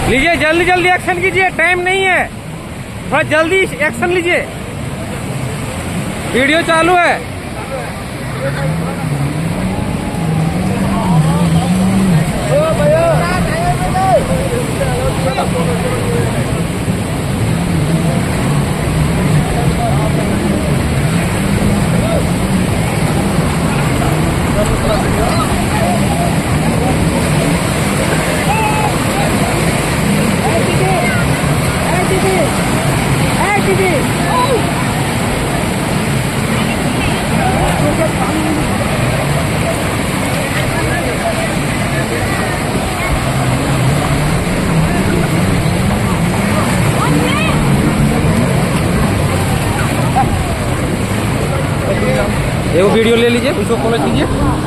लीजिए, जल्दी जल्दी एक्शन कीजिए, टाइम नहीं है, थोड़ा जल्दी एक्शन लीजिए, वीडियो चालू है। ये वो वीडियो ले लीजिए, उसको फॉलो कीजिए।